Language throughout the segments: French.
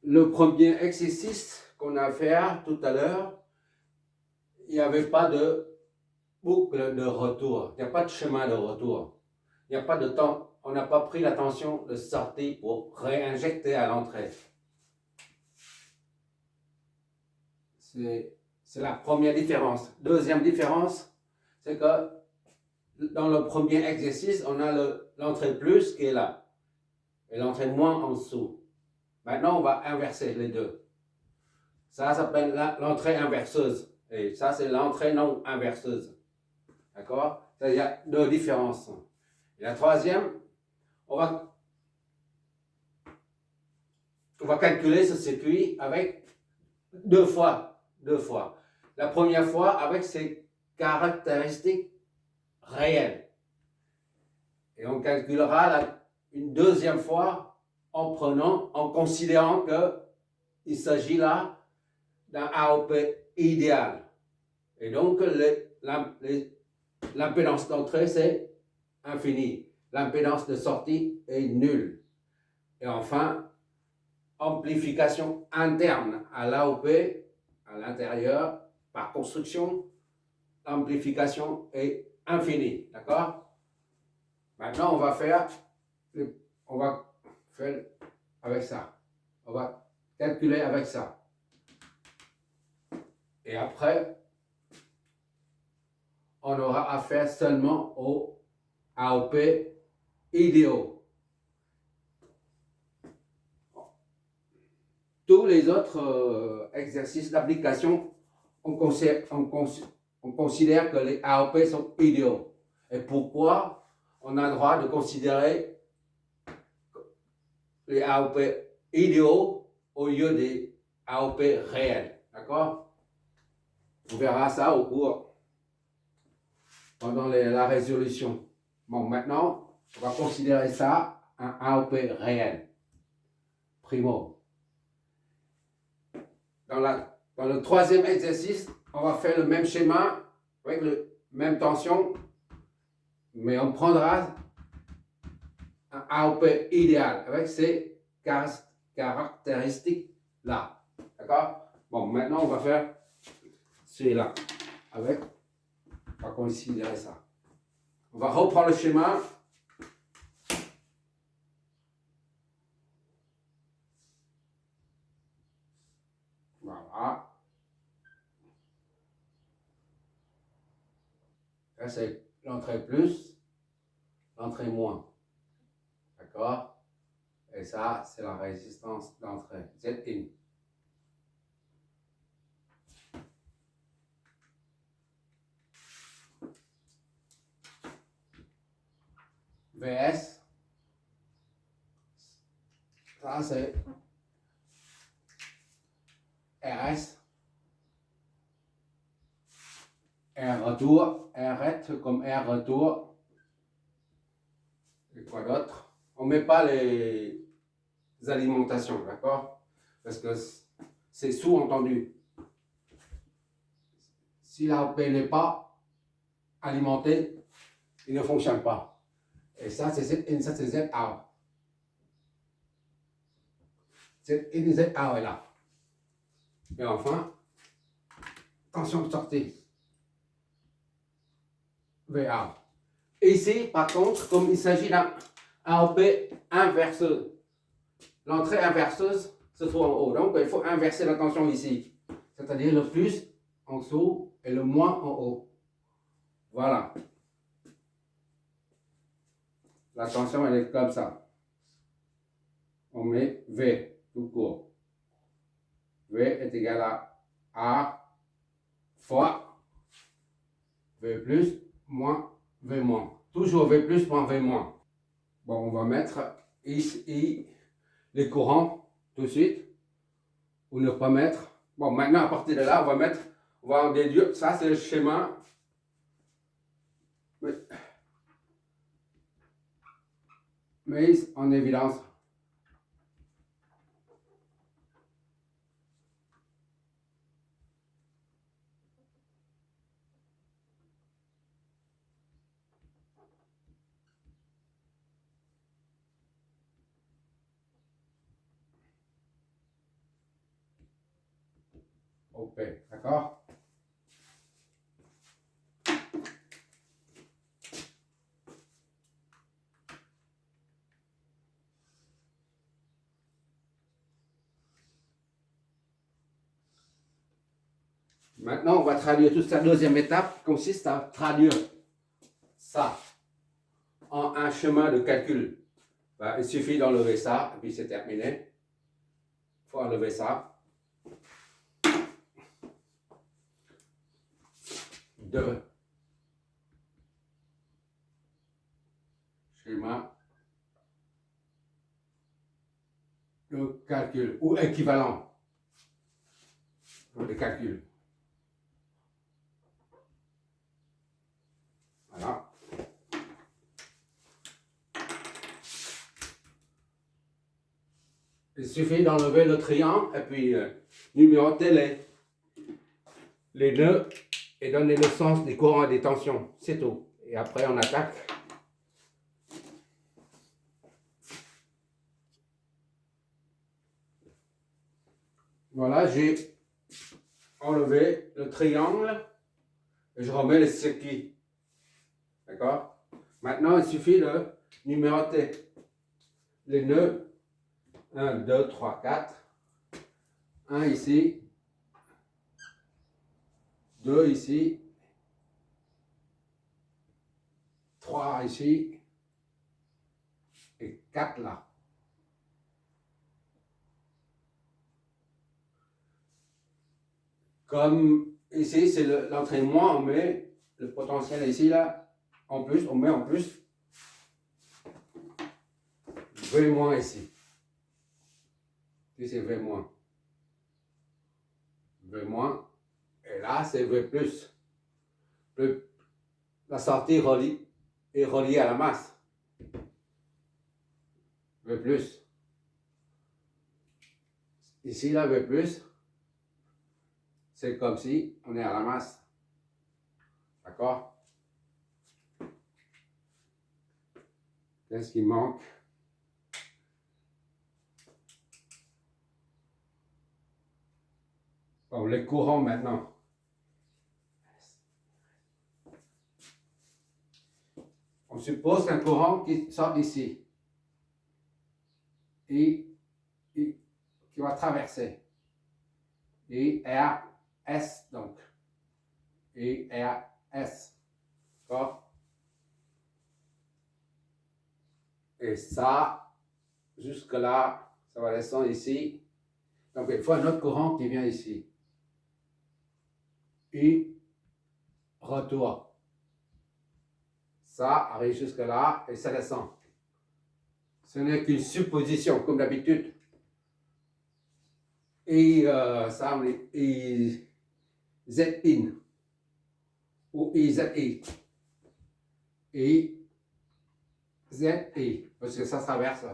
le premier exercice qu'on a fait tout à l'heure, il n'y avait pas de boucle de retour, il n'y a pas de chemin de retour, il n'y a pas de temps, on n'a pas pris l'attention de sortie pour réinjecter à l'entrée. C'est la première différence. Deuxième différence, c'est que dans le premier exercice, on a l'entrée plus qui est là et l'entrée moins en dessous. Maintenant, on va inverser les deux. Ça s'appelle l'entrée inverseuse et ça, c'est l'entrée non inverseuse. D'accord? Il y a deux différences. Et la troisième, on va calculer ce circuit avec deux fois. La première fois avec ses caractéristiques réelles. Et on calculera une deuxième fois en considérant qu'il s'agit là d'un AOP idéal. Et donc, l'impédance d'entrée, c'est infini. L'impédance de sortie est nulle. Et enfin, amplification interne à l'AOP, à l'intérieur, par construction, l'amplification est infinie. D'accord? Maintenant, on va faire avec ça. On va calculer avec ça. Et après, on aura affaire seulement aux AOP idéaux. Tous les autres exercices d'application, on considère que les AOP sont idéaux. Et pourquoi on a le droit de considérer les AOP idéaux au lieu des AOP réels? D'accord? On verra ça au cours, pendant la résolution. Bon, maintenant, on va considérer ça un AOP réel. Primo. Dans le troisième exercice, on va faire le même schéma avec la même tension, mais on prendra un AOP idéal avec ces caractéristiques là. D'accord? Bon, maintenant on va faire celui-là on va considérer ça. On va reprendre le schéma. Voilà. Ça, c'est l'entrée plus, l'entrée moins. D'accord? Et ça, c'est la résistance d'entrée, Zin. VS, ça c'est RS, R retour, R comme R retour. Et quoi d'autre? On ne met pas les alimentations, d'accord? Parce que c'est sous-entendu. Si l'AOP n'est pas alimenté, il ne fonctionne pas. Et ça, c'est ZIN, ça c'est ZA. ZIN, ZA est là. Et enfin, tension de sortie. VA. Ici, par contre, comme il s'agit d'un AOP inverseuse, l'entrée inverseuse se trouve en haut. Donc, il faut inverser la tension ici. C'est-à-dire le plus en dessous et le moins en haut. Voilà. La tension, elle est comme ça. On met V tout court. V est égal à A fois V plus moins V moins. Toujours V plus moins V moins. Bon, on va mettre ici les courants tout de suite. Ou ne pas mettre. Bon, maintenant, à partir de là, on va en déduire. Ça, c'est le schéma. Mais en évidence. P. D'accord? Maintenant, on va traduire toute cette deuxième étape consiste à traduire ça en un chemin de calcul. Ben, il suffit d'enlever ça et puis c'est terminé. Il faut enlever ça. 2. Schéma de calcul ou équivalent pour les calculs. Voilà. Il suffit d'enlever le triangle et puis numéroter les nœuds et donner le sens des courants et des tensions. C'est tout. Et après, on attaque. Voilà, j'ai enlevé le triangle et je remets les circuits. D'accord? Maintenant, il suffit de numéroter les nœuds. 1, 2, 3, 4. 1 ici. 2 ici. 3 ici. Et 4 là. Comme ici, c'est l'entrée moins, on met le potentiel ici, là, en plus, on met en plus V moins ici. Ici, c'est V moins. V moins. Et là, c'est V plus. La sortie est reliée à la masse. V plus. Ici, là, V plus. C'est comme si on est à la masse. D'accord? Qu'est-ce qui manque? Bon, les courants maintenant. On suppose qu'un courant qui sort d'ici et qui va traverser. Et RS donc. Et RS. D'accord? Et ça, jusque là, ça va descendre ici. Donc il faut un autre courant qui vient ici. Et retour. Ça arrive jusque là et ça descend. Ce n'est qu'une supposition, comme d'habitude. Et ça, on est Z-in ou IZI. Et ZI, parce que ça traverse.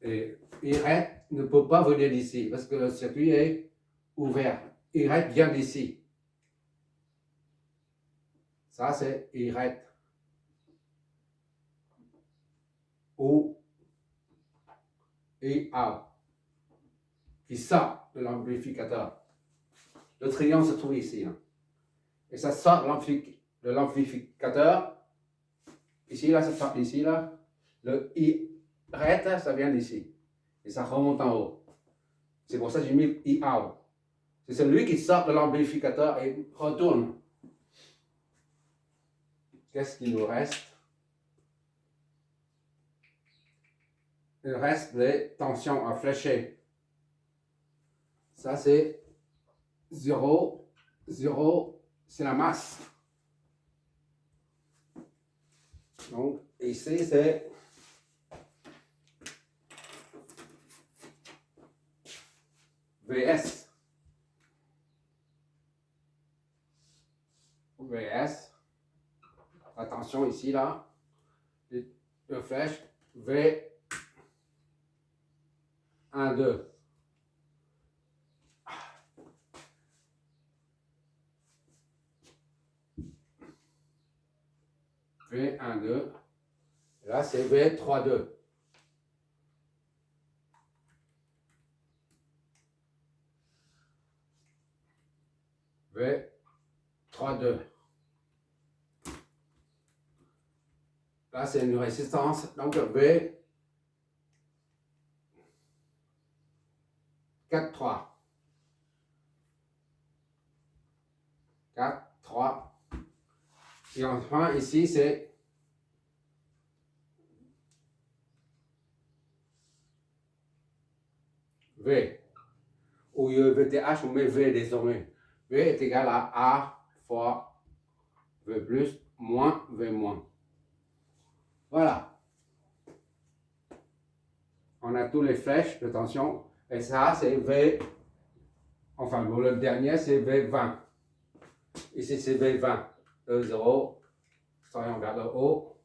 Et Y ne peut pas venir d'ici, parce que le circuit est ouvert. Y vient d'ici. Ça, c'est Y. Ou et A, qui sort de l'amplificateur. Le triangle se trouve ici. Hein. Et ça sort de l'amplificateur. Ici, là, ça sort ici, là. Le I ça vient d'ici. Et ça remonte en haut. C'est pour ça que j'ai mis I out. C'est celui qui sort de l'amplificateur et retourne. Qu'est-ce qu'il nous reste? Il reste les tensions à flécher. Ça, c'est 0, 0, c'est la masse. Donc, ici, c'est VS. VS. Attention ici, là. Le flèche. V. 1, 2. V, 1, 2. Là, c'est V, 3, 2. V 3, 2. Là, c'est une résistance. Donc, V 4, 3. 4, 3. Et enfin, ici, c'est V. Au lieu de VTH, on met V désormais. V est égal à A fois V plus moins V moins. Voilà. On a tous les flèches de tension. Et ça, c'est V. Enfin, bon, le dernier, c'est V20. Ici, c'est V20. E0. Soyons vers le haut.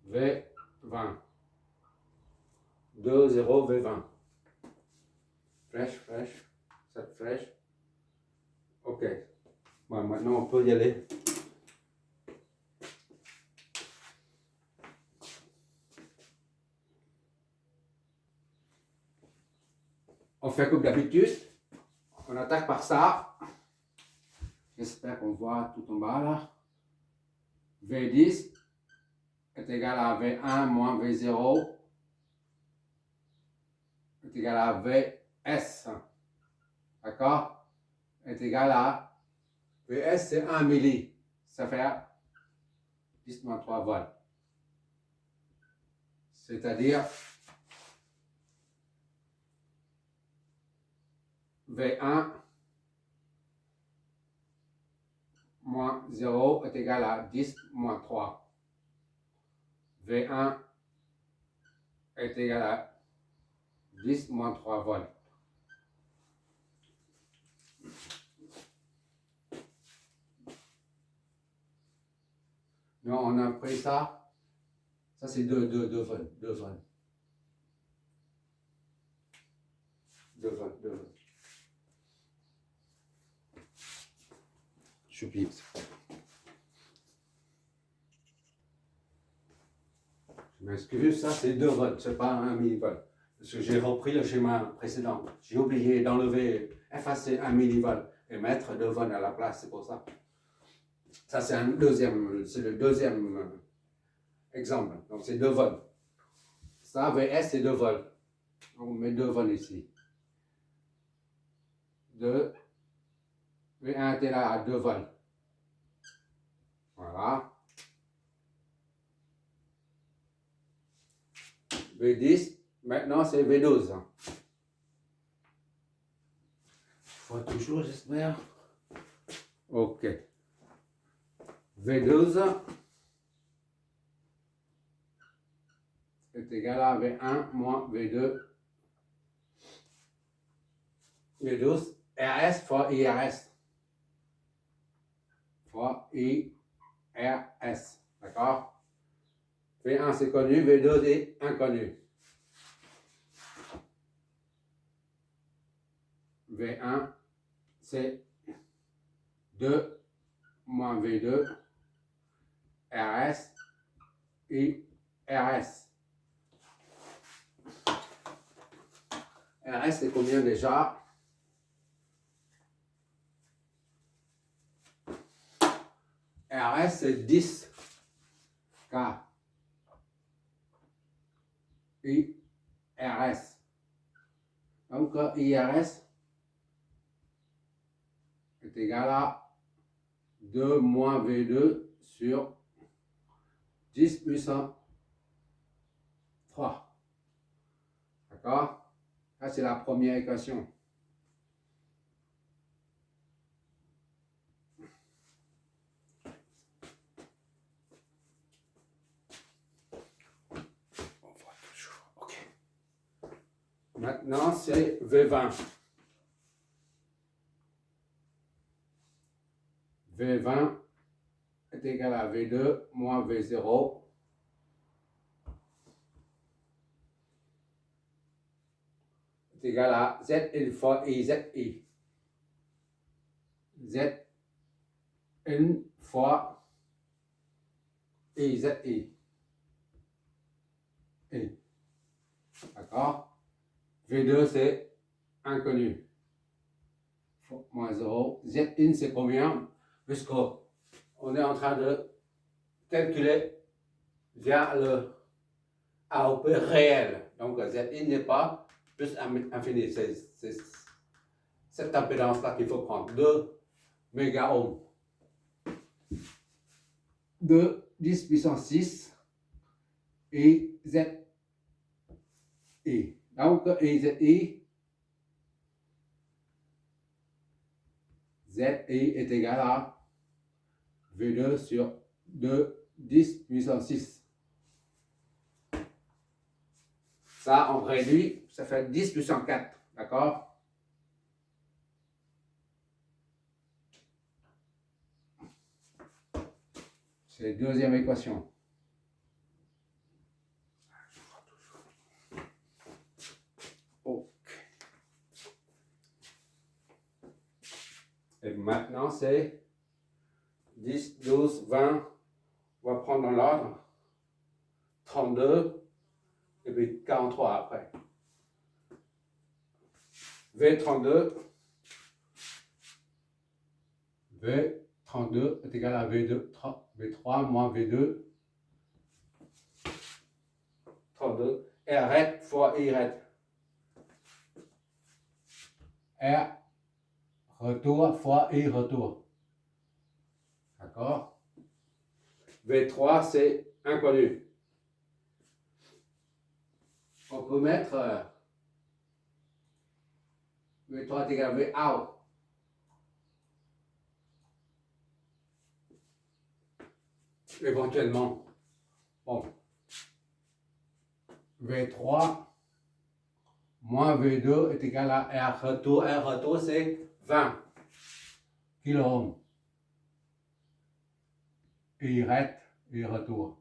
V20. 2, 0, V20. Flèche, flèche. Cette flèche. OK. Bon, maintenant, on peut y aller. On fait comme d'habitude. On attaque par ça. J'espère qu'on voit tout en bas là. V10 est égal à V1 moins V0 est égal à Vs. D'accord? Est égal à Vs, c'est 1 milli. Ça fait 10 moins 3 volts. C'est-à-dire V1 moins 0 est égal à 10 moins 3. V1 est égal à 10 moins 3 volts. Non, on a pris ça. Ça, c'est 2 volts. 2 volts. 2 volts. 2 volts. J'oublie. Je m'excuse, ça c'est 2 volts, c'est pas 1 millivolt. Parce que j'ai repris le schéma précédent. J'ai oublié d'enlever, effacer 1 millivolt et mettre 2 volts à la place, c'est pour ça. Ça c'est le deuxième exemple. Donc c'est 2 volts. Ça, Vs, c'est 2 volts. On met 2 volts ici. 2. V1 est là à 2 volts. Voilà. V10, maintenant c'est V12. Faut toujours, j'espère. OK. V12 est égal à V1 moins V2. V12, RS fois IRS. Fois IRS. D'accord? V1 c'est connu, V2 est inconnu. V1 c'est 2 moins V2 RS IRS. RS c'est combien déjà? RS c'est 10 K. IRS. Donc IRS est égal à 2 moins V2 sur 10 puissance 3. D'accord? Ça c'est la première équation. Maintenant, c'est V20. V20 est égal à V2 moins V0 est égal à Zn fois IZI. Zn fois IZI. D'accord? V2, c'est inconnu. Moins 0. Z1 c'est combien? Puisqu'on est en train de calculer via le AOP réel. Donc Z1 n'est pas plus infini. C'est cette impédance-là qu'il faut prendre. 2 mégaohms. De 10 puissance 6 et ZI. Donc, et ZI est égal à V2 sur 2, 10 puissance 6. Ça, on réduit, ça fait 10 puissance 4. D'accord? C'est la deuxième équation. Et maintenant, c'est 10, 12, 20. On va prendre dans l'ordre. 32 et puis 43 après. V32. V32 est égal à V3 moins V2. 32. R fois Y. R retour fois I retour. D'accord? V3, c'est inconnu. On peut mettre V3 est égal à VA. Éventuellement. Bon. V3 moins V2 est égal à R retour. R retour, c'est 20 kOhms. Et I retour.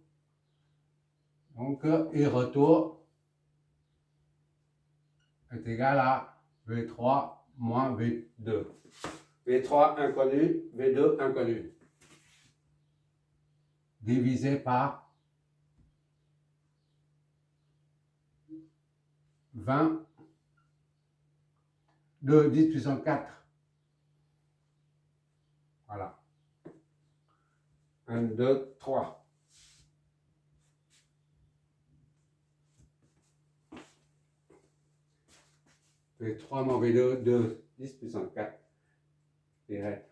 Donc, I retour est égal à V3 moins V2. V3 inconnu, V2 inconnu. Divisé par 20 de 10 puissance 4. Voilà. 1, 2, 3. V3 moins V2 de 10 puissance 4. Il reste.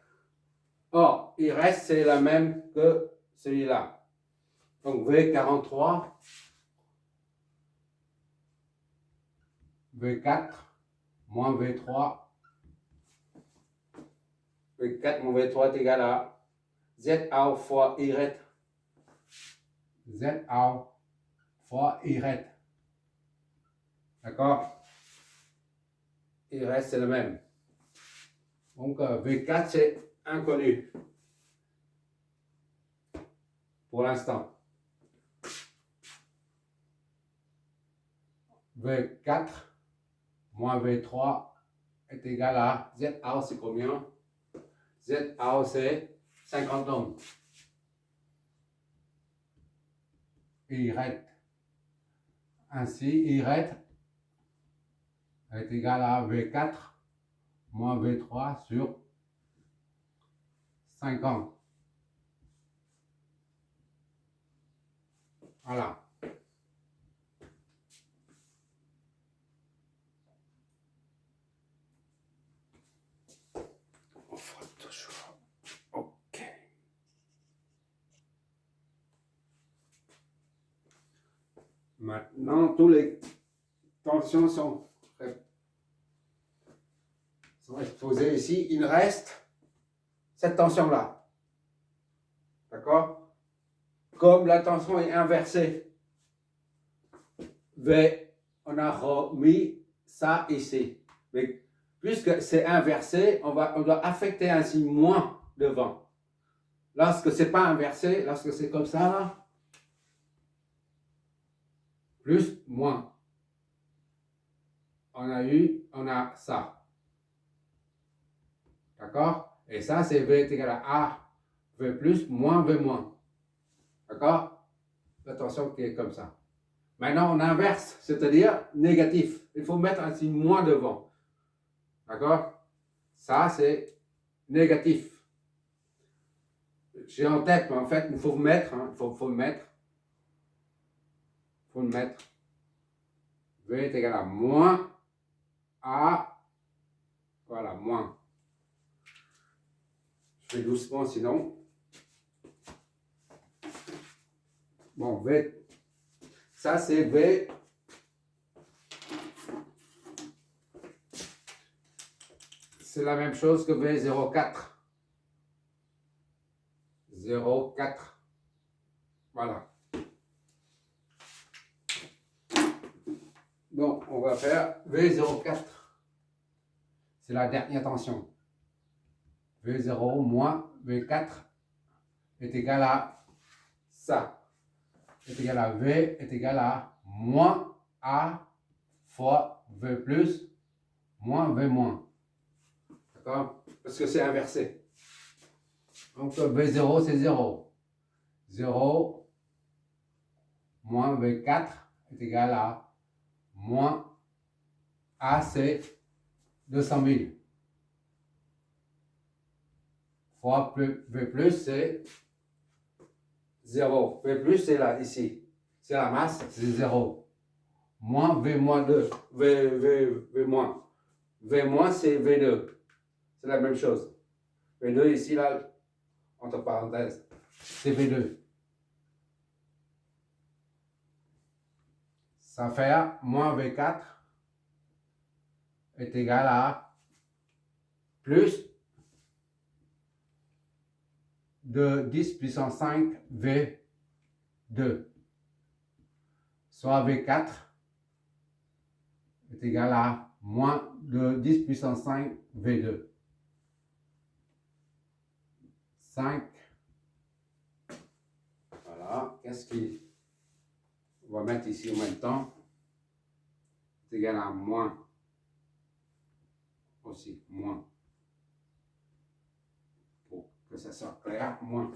Or, il reste, c'est la même que celui-là. Donc V43, V4 moins V3. V4 moins V3 est égal à ZA fois Y. ZA fois Y. D'accord? Il reste, c'est le même. Donc V4, c'est inconnu. Pour l'instant. V4 moins V3 est égal à ZA, c'est combien? ZA, c'est 50 ohms. Y. Ainsi, Y est égal à V4 moins V3 sur 50. Voilà. On fera toujours. OK. Maintenant, toutes les tensions sont exposées ici. Il reste cette tension-là. D'accord? Comme la tension est inversée, on a remis ça ici. Mais puisque c'est inversé, on doit affecter ainsi moins de vent. Lorsque c'est pas inversé, lorsque c'est comme ça, là, plus, moins. On a ça. D'accord? Et ça, c'est V est égal à A, V plus, moins V moins. D'accord? Attention qui est comme ça. Maintenant, on inverse, c'est-à-dire négatif. Il faut mettre un signe moins devant. D'accord? Ça, c'est négatif. J'ai en tête, mais en fait, il faut le mettre. Hein, faut le mettre. Faut le mettre. V est égal à moins A. Voilà, moins. Je fais doucement sinon. Bon, V. Ça, c'est V. C'est la même chose que V04. 0,4. Voilà. Donc, on va faire V04. C'est la dernière tension. V0 moins V4 est égal à ça. Est égal à V est égal à moins A fois V plus moins V moins. D'accord? Parce que c'est inversé. Donc V0 c'est 0. 0 moins V4 est égal à moins A c'est 200 000. Fois V plus c'est 0. V plus c'est là, ici. C'est la masse, c'est 0. Moins V moins 2. V moins. V moins c'est V2. C'est la même chose. V2 ici, là, entre parenthèses, c'est V2. Ça fait moins V4 est égal à plus de 10 puissance 5 V2. Soit V4 est égal à moins de 10 puissance 5 V2. 5. Voilà. Qu'est-ce qu'on va mettre ici en même temps? C'est égal à moins. Aussi, moins. Pour que ça soit clair, moins.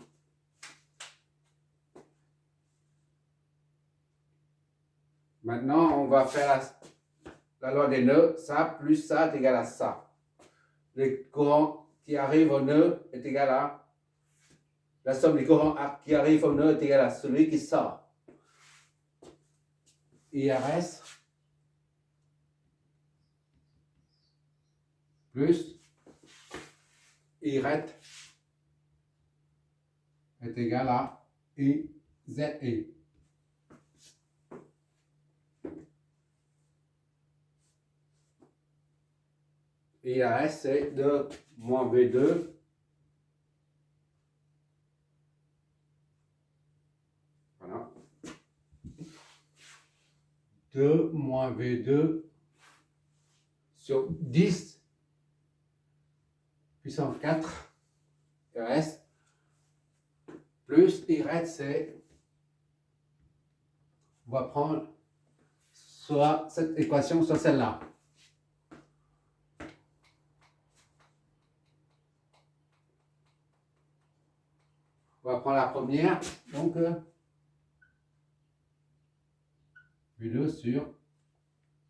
Maintenant, on va faire la loi des nœuds. Ça plus ça est égal à ça. Le courant qui arrive au nœud est égal à la somme des courants qui arrive au nœud est égale à celui qui sort. IRS plus IRET est égal à IZE. IRS c'est 2 moins V2 voilà. 2 moins V2 sur 10 puissance 4 IRS plus IRET c'est, on va prendre soit cette équation soit celle-là. On va prendre la première, donc V2 sur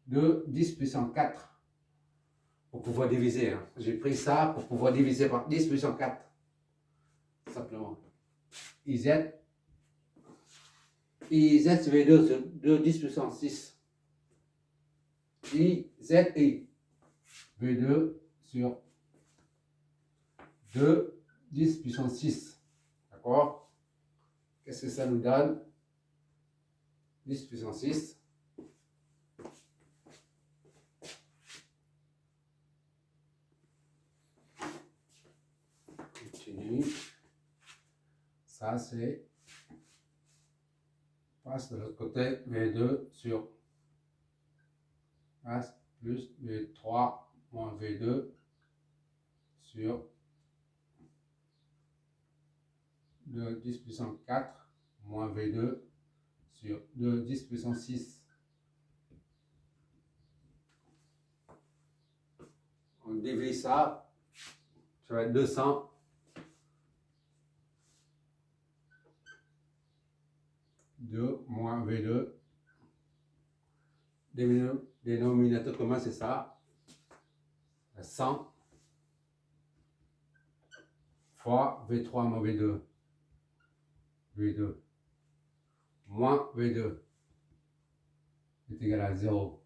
2, 10 puissance 4 pour pouvoir diviser. Hein. J'ai pris ça pour pouvoir diviser par 10 puissance 4. Simplement. IZ c'est V2 sur 2, 10 puissance 6. IZI V2 sur 2, 10 puissance 6. D'accord? Qu'est-ce que ça nous donne? 10 puissance 6. Continue. Ça, c'est passe de l'autre côté, V2 sur passe plus V3 moins V2 sur 2 10 puissance 4 moins V2 sur 2 10 puissance 6. On divise ça, ça va être 200. 2 moins V2. Dénominateur commun, c'est ça. 100 fois V3 moins V2, V2, moins V2 est égal à 0.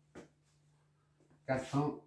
400